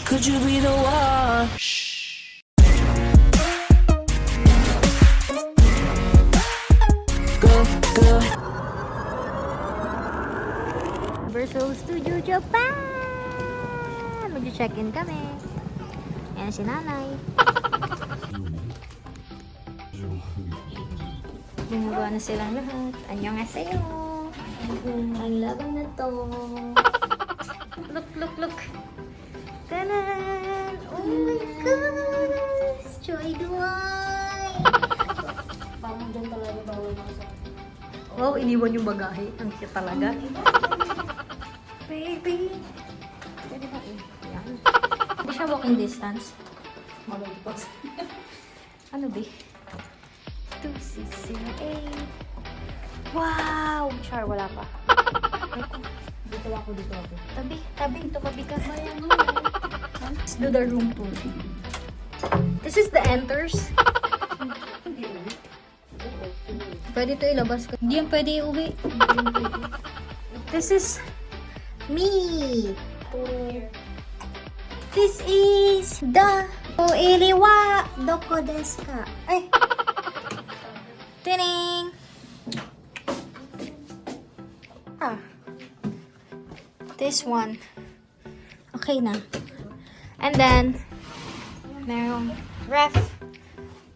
Could you be the one? Go, go. Universal Studio Japan! Mag-check-in kami. Ayan si nanay. Bumaba na silang lahat. Annyeonghaseyo! Ang labang na to. Look, look, look. Tanan! Oh my gosh! Joy Duay! Parang dyan talaga bawal masa. Wow, iniwan yung bagahe. Ang cute talaga. Baby! Pwede ba eh? Yan. Hindi siya walking distance. Malagpas. Ano ba? 2608. Wow! Char, wala pa. Dito ako. Tabi, tumabi ka. Let's do the room tour. This is the enters. Pwede ito ilabas ko. Hindi yan pwede iuwi. This is me. This is the Iriwa Doko desu ka? Ay! Tining! Ah. This one. Okay na. And then, merong ref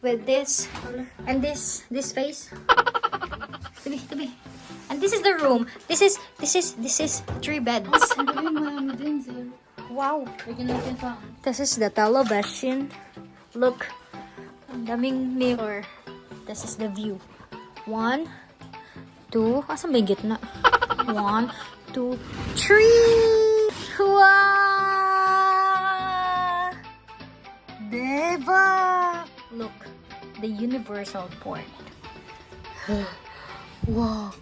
with this. And this face. Tabi. And this is the room. This is 3 beds. Ang galing, marami din, sir. Wow. Lagyan natin sa... This is the television. Look. Ang daming mirror. This is the view. 1, 2. Asan ba yung gitna? 1, 2, 3. Wow! Diba? Look. The universal port. Wow.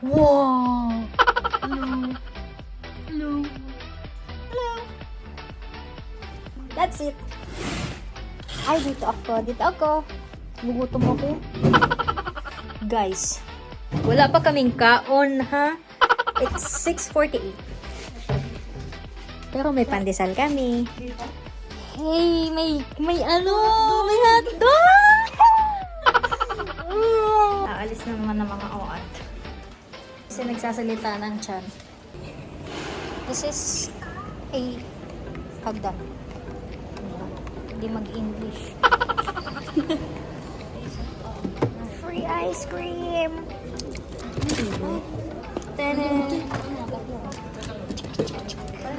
Wow. Hello. That's it. Ay, dito ako. Gugutom ako. Guys, wala pa kaming kaon, ha? It's 6:48. Pero may pandesal kami. Hey, may hotdog! Aalis na naman ng mga oat. Kasi nagsasalita ng tiyan. This is a hagdan. Hindi mag-English. Free ice cream!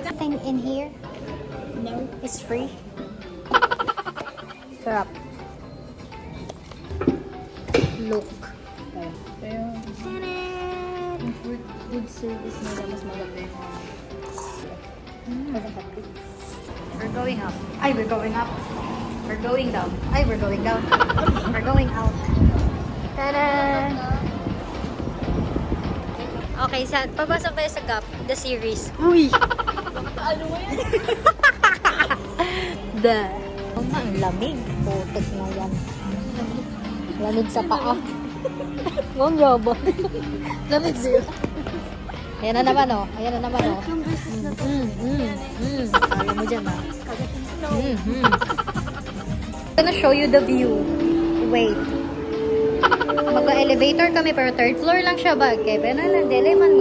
Nothing in here? No. It's free? Sarap. Look. Pero, yung food service nila mas maganda yung We're going up. Ay, we're going up. We're going down. Ay, we're going down. We're going out. Tada! Okay, papasok tayo sa Gap, the series. Uy! ano mo yan? Ang lamig. Putik na yan. Lamig sa paa. Ang yaba. Lamig siya. Ayan na naman, oh. Alam mo dyan, ah. I'm gonna show you the view. Wait. Mag-elevator kami, pero 3rd floor lang siya ba? Kaya pero nandele man.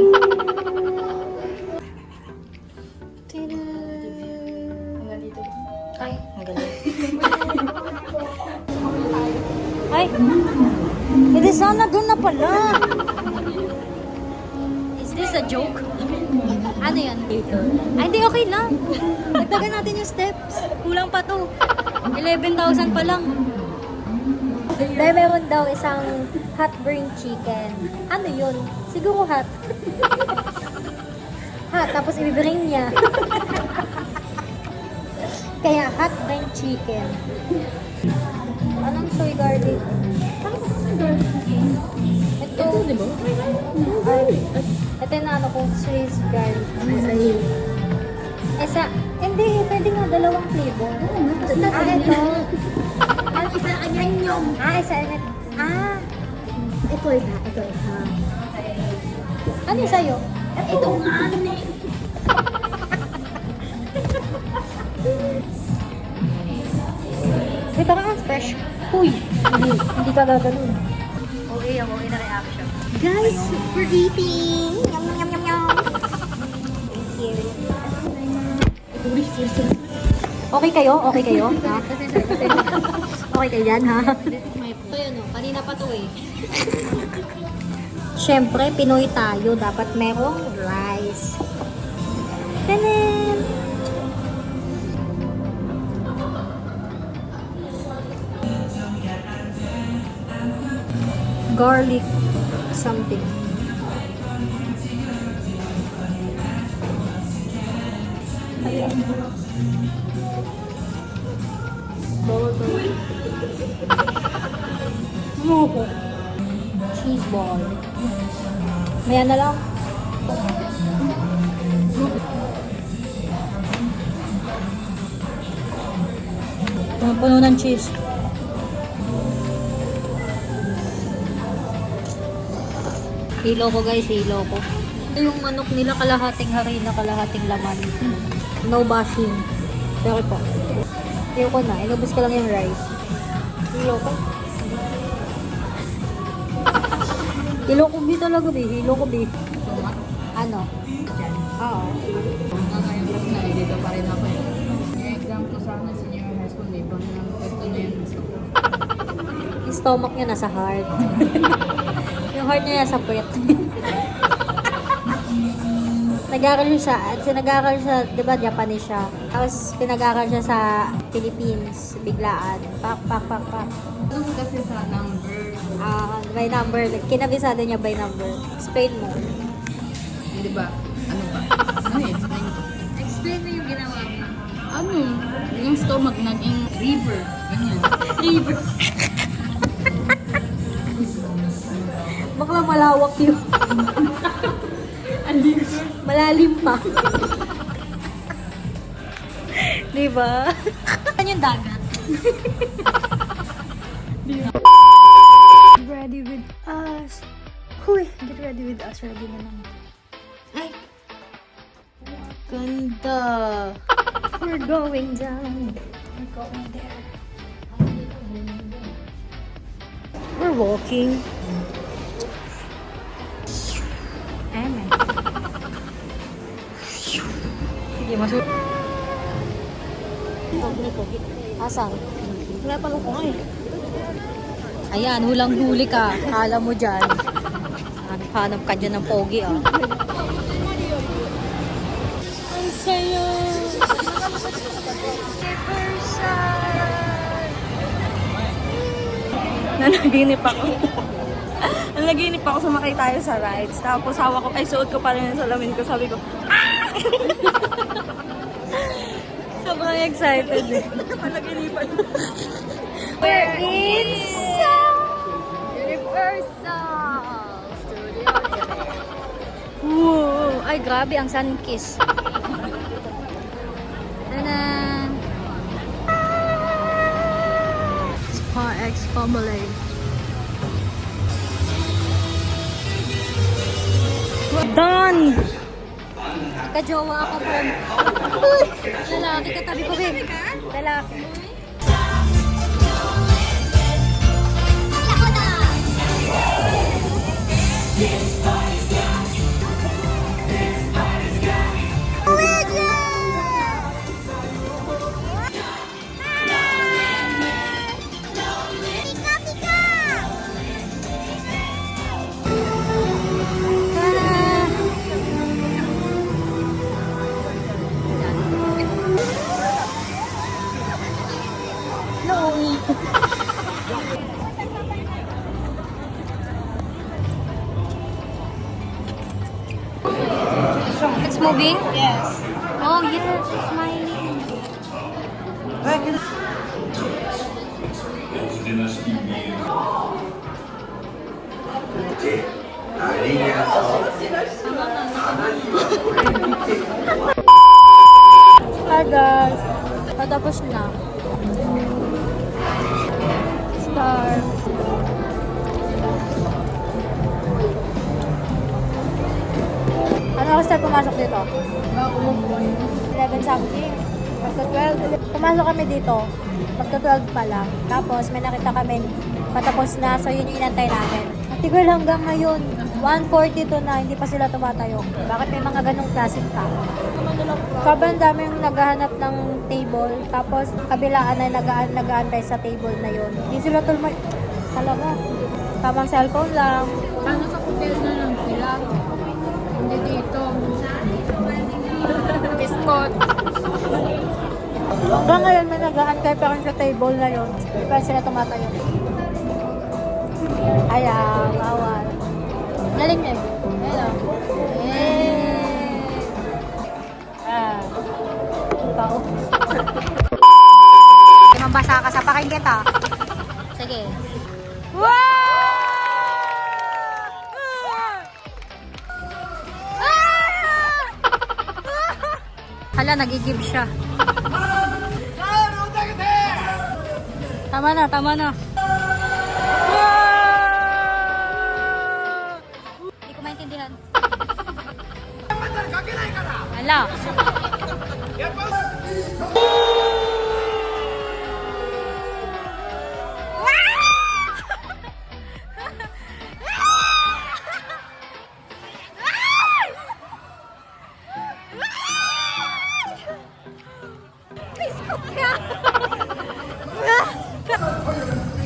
Hanggang dito. Ay, ang galing. Ay! Hindi sana doon na pala. Is this a joke? Ano yan? Ay, hindi, okay lang. Dagdagan natin yung steps. Kulang pa to. 11,000 pa lang. Dahil meron daw isang hot brain chicken. Ano yun? Siguro hot. Hot, tapos ibibring niya. Kaya hot brain chicken. Anong soy garlic? Anong soy garlic? Ito, di ba? ito yung ano kong Swiss garlic. Hindi, pwede nga dalawang flavor. Ito. Isa kanyan yung. Isa. Ito isa. Ano yung sa'yo? Ito nga, ano eh. fresh. Huy! Hindi ka gaganon. Okay ang okay na reaction. Guys, we're eating! Yum, yum, yum, yum! Thank you. Okay kayo? Okay kayo? Ha? Okay kayo dyan, ha? Ito yun, kanina pa to eh. Siyempre, Pinoy tayo. Dapat merong rice. Tanan! Garlic something. Ayan. Moko. Cheese ball. Maya na lang. Puno ng cheese. Hilo ko guys, hilo ko. Ito yung manok nila, kalahating harina, kalahating laman. No bashing. Sorry po. Hilo ko na, inubos ko lang yung rice. Hilo ko. Hilo ko bi talaga bi, hilo ko bi. Ano? Oo. Ngayon kasi nalilito pa rin ako eh. Yung exam ko sa akin, senior high school, may bang ng testo na yun. Yung stomach niya nasa heart. Yung heart niya nasa puwet. Nag-aaral siya, at nag-aaral siya, di ba, Japanese siya. Tapos pinag-aaral siya sa Philippines, biglaan. Pak. Ano kasi sa number? By number. Kinabisado niya by number. Explain mo. Di ba? Ano ba? Ano explain ko? Explain mo yung ginawa mo. Ano? Yung stomach naging river. Ganyan. River. Bakla malawak yun. Malalim pa. Diba? Ano yung dagat? Get ready with us. Huy, get ready with us. Ready na lang. Ay! Ganda! We're going down. We're going there. We're walking. Amen. Sige, masuk. Pogi. Asan? Wala pa ko nga eh. Ayan, hulang-huli ka. Kala mo dyan. Hanap ka dyan ng pogi, ah. Ang saya! Nanaginip ako. Nanaginip ako, sumakay tayo sa rides. Tapos hawak ko, ay suot ko pa rin yung salamin ko. Sabi ko, sobrang excited eh. Panaginipan. We're in Universal Studio today. Wow! Ay, grabe ang sun-kiss. Tanan! Spa X Family. Done! Kajowa ako from... Uy! Lalaki katabi ko, babe. Lalaki. It's moving? Yes. Oh, yes, it's smiling. Hi guys. Patapos na. Star. Ano oras tayo pumasok dito? 11 something. Magka-12. Pumasok kami dito. Magka-12 pala. Tapos may nakita kami patapos na. So yun yung inantay namin. At tigil hanggang ngayon. 1:42 na, hindi pa sila tumatayo. Bakit may mga ganong klaseng tao? Sobrang daming naghahanap ng table. Tapos kabilaan na nag-aantay sa table na yun. Hindi sila tulmay. Talaga. Tamang cellphone lang. Sana sa hotel na lang sila. Hindi dito. Biskot. Hanggang ngayon may nag-aantay pa rin sa table na yun. Hindi pa sila tumatayo. Ayaw, bawal. Galing na yun. Ayun o. Tao. Mabasa ka sa pakinggan ha. Sige. Hala, nagigib siya. Tama na, tama na. Hindi ko maintindihan. Hala.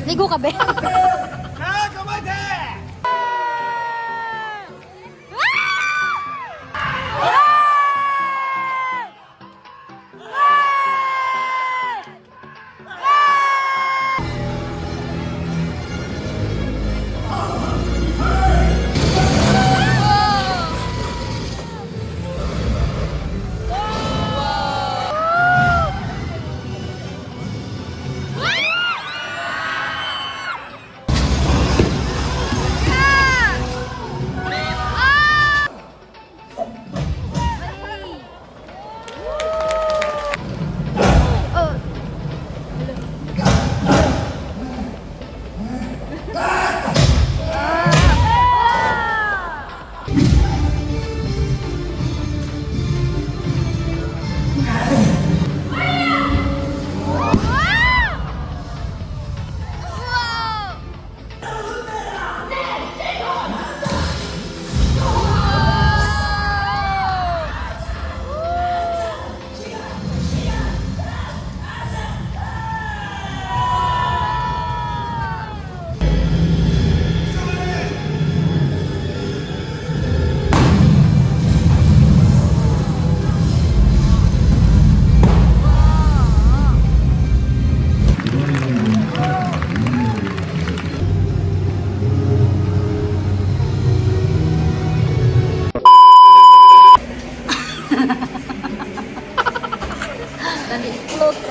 Ligo ka, be?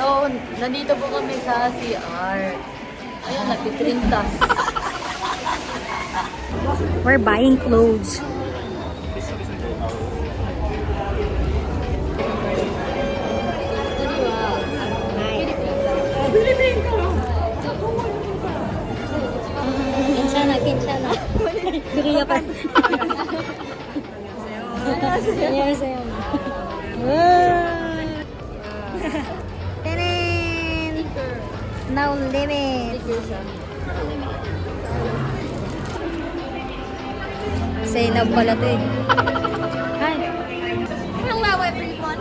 So, nandito po kami sa CR. Ayun, nagtitrintas. We're buying clothes. Kinshana, kinshana. Duriya pa. Annyeonghaseyo. Tadaan! No limit. Zainab pala to eh. Hi. Hello everyone.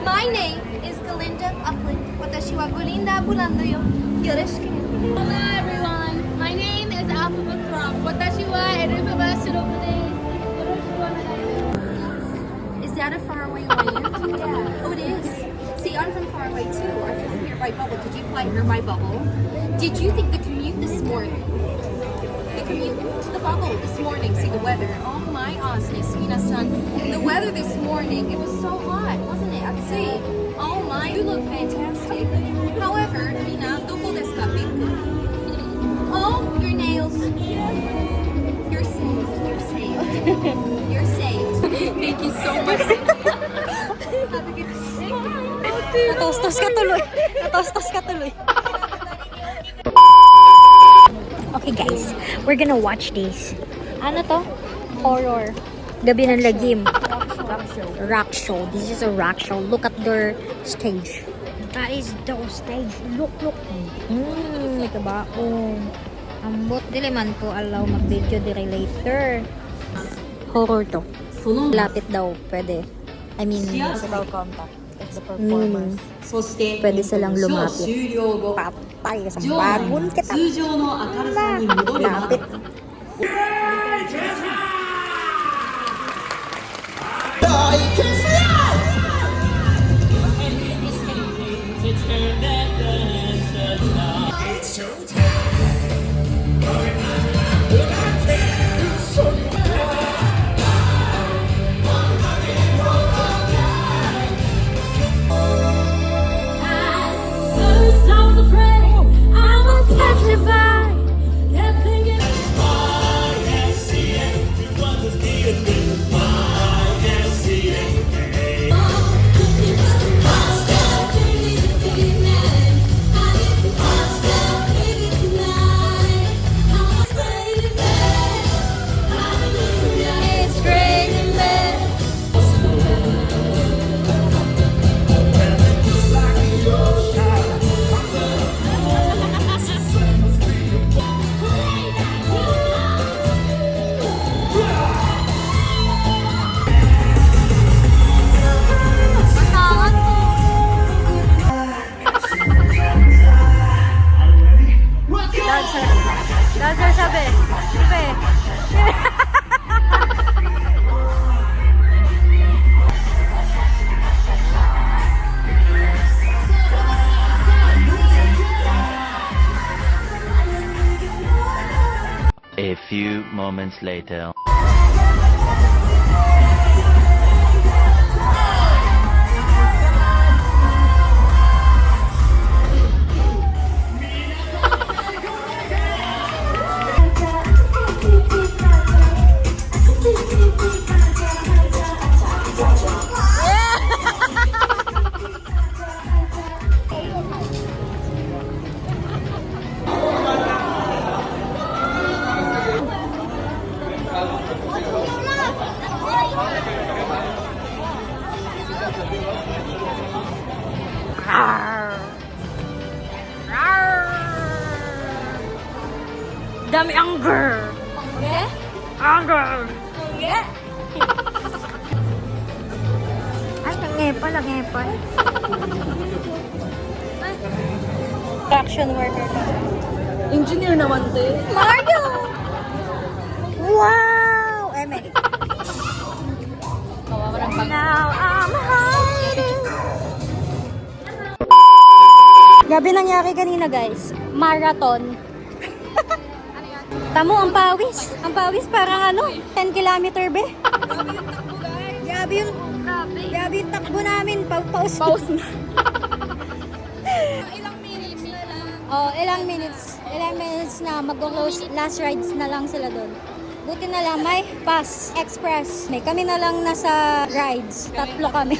My name is Galinda Upland. Watashi wa Galinda Bulandoyo. Yoroshiku. Hello everyone. My name is Alphabet From. Watashi wa Erubaba Shirobune. Is that a faraway land? Yeah. Oh, it is. See, I'm from far away too. I'm from here by Bubble. Did you fly here by Bubble? Did you think the commute this morning? The commute to the Bubble this morning. See the weather. Oh my awesomeness, Mina-san. The weather this morning, it was so hot, wasn't it? At sea. Oh my, you look fantastic. However, Mina, doko desu ka? Binku. Oh, your nails. You're saved. You're saved. You're saved. Thank you so much. Natostos ka tuloy. Natostos ka tuloy. Okay guys, we're gonna watch this. Ano to? Horror. Gabi ng Lagim. Rock show. This is a rock show. Look at their stage. That is toasted. Look. May kabaong. Ambot dili man ko allow mag-video dire later. Horror to. Lapit daw, pwede. I mean, Physical contact. It's the meaning, performance. pwede silang lumapit. Patay sa bagon kita. Lapit. First I was afraid, I was petrified. Kept thinking, it's raining men. Dancer sabi. Sabi. A few moments later. Dami anger. Okay? Anger. Ay, nangepal. Construction worker ka. Engineer naman, te. Mario! Wow! Eme. Now I'm hiding. Gabi nangyari kanina, guys. Marathon. Tamo, ang pawis. Ang pawis parang ano, 10 kilometer be. Grabe yung takbo namin. Paus na. Ilang minutes na mag-close. Last rides na lang sila doon. Buti na lang may pass, express. Kami na lang nasa rides. Tatlo kami.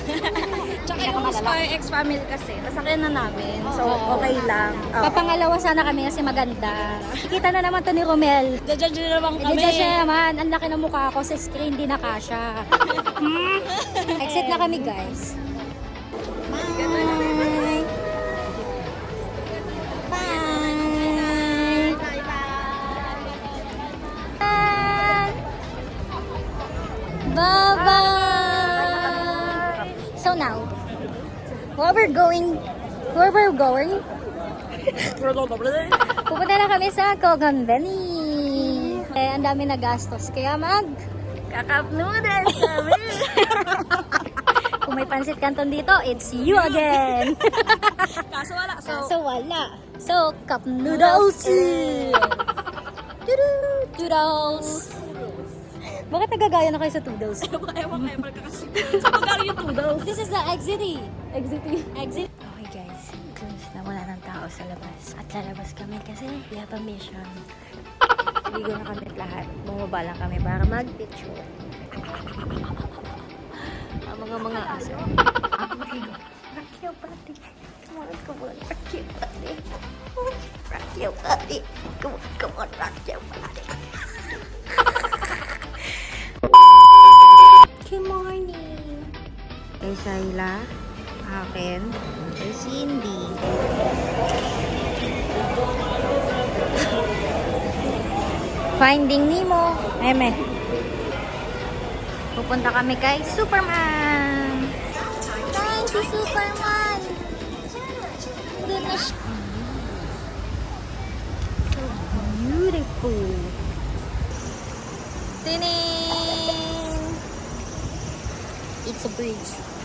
Tsaka yung Spy X family kasi, nasakyan na namin. So, okay lang. Papangalawa sana kami kasi maganda. Kita na naman to ni Romel. Judge na naman kami. Hindi siya naman. Ang laki ng mukha ko sa screen, di na kasha. Exit na kami, guys. Bye! Bye! Bye-bye! So now, where we're going, pupunta na kami sa Kogan Valley. Ang dami na gastos, kaya Kakap noodles kami. kung may pansit canton dito, it's you again. Kaso wala. So, cup noodles. Toodles. Bakit nagagaya na kayo sa toodles? Ewan kayo, kasi. Sa pagkari yung noodles. This is the exit. Exit. Okay guys, since na wala ng tao sa labas. At lalabas kami kasi we have a mission. Ligo na kami lahat. Bumaba lang kami para mag-picture. Ang mga aso. Rock your body. Come on, rock your body. Rock your body. Come on, rock your body. Good morning. Kay Shayla. Akin. Kay Cindy. Finding Nemo. Eme. Pupunta kami kay Superman. Ay, si Superman. Doon na siya. So beautiful. Tining! It's a bridge.